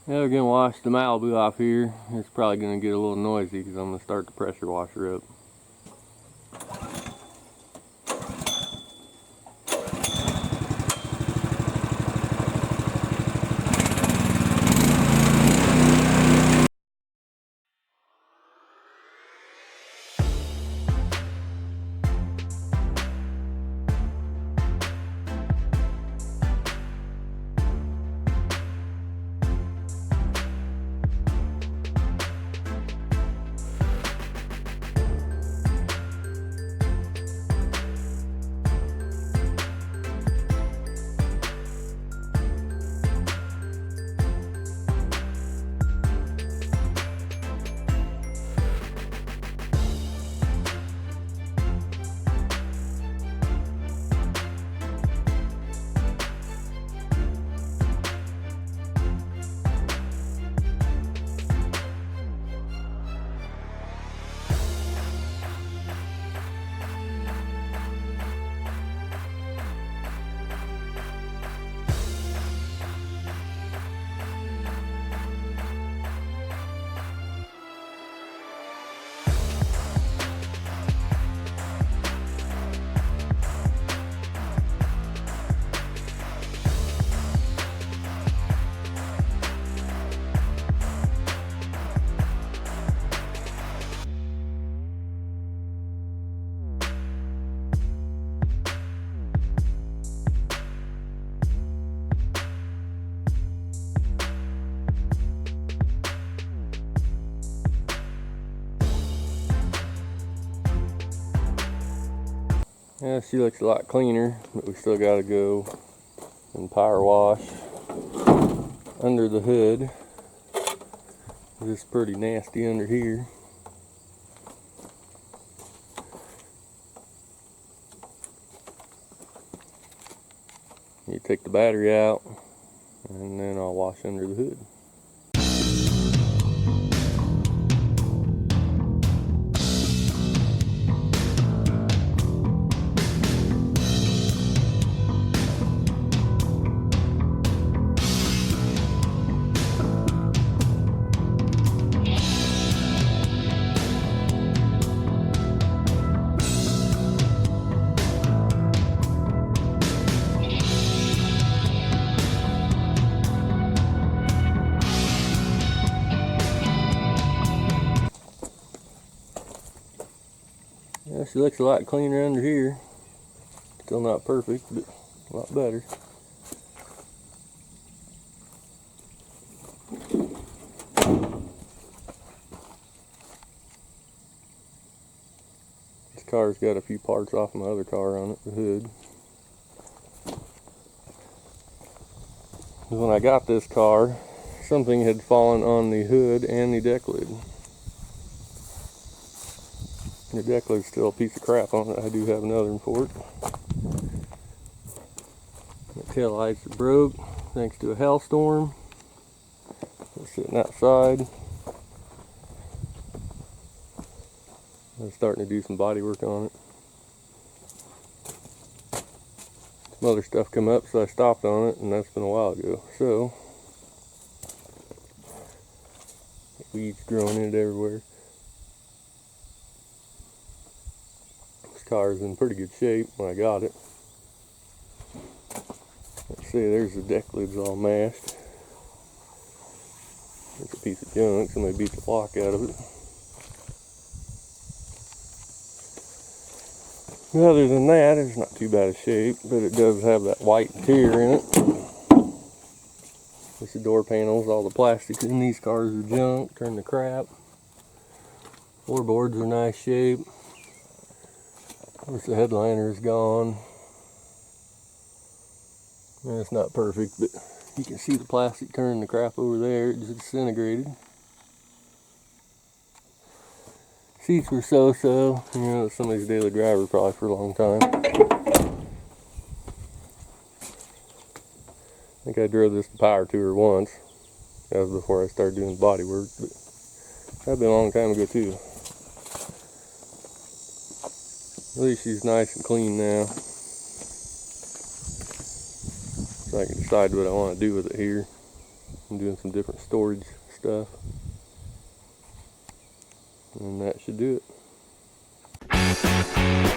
Now we're going to wash the Malibu off here. It's probably going to get a little noisy because I'm going to start the pressure washer up. Yeah, she looks a lot cleaner, but we still got to go and power wash under the hood. It's pretty nasty under here. You take the battery out, and then I'll wash under the hood. Yeah, she looks a lot cleaner under here. Still not perfect, but a lot better. This car's got a few parts off my other car on it, the hood. When I got this car, something had fallen on the hood and the deck lid. The deck lid's still a piece of crap on it. I do have another one for it. The tail lights are broke thanks to a hailstorm. It's sitting outside. I'm starting to do some body work on it. Some other stuff come up, so I stopped on it, and that's been a while ago. So, weeds growing in it everywhere. This car is in pretty good shape when I got it. Let's see, there's the deck lid's all mashed. It's a piece of junk, somebody beat the lock out of it. Other than that, it's not too bad a shape, but it does have that white interior in it. It's the door panels, all the plastics in these cars are junk, turned to crap. Floorboards are nice shape. Of course, the headliner is gone. And it's not perfect, but you can see the plastic turning to crap over there. It just disintegrated. Seats were so-so. You know, it's somebody's daily driver probably for a long time. I think I drove this to power tour once. That was before I started doing body work, but that'd been a long time ago too. At least she's nice and clean now. So I can decide what I want to do with it here. I'm doing some different storage stuff. And that should do it.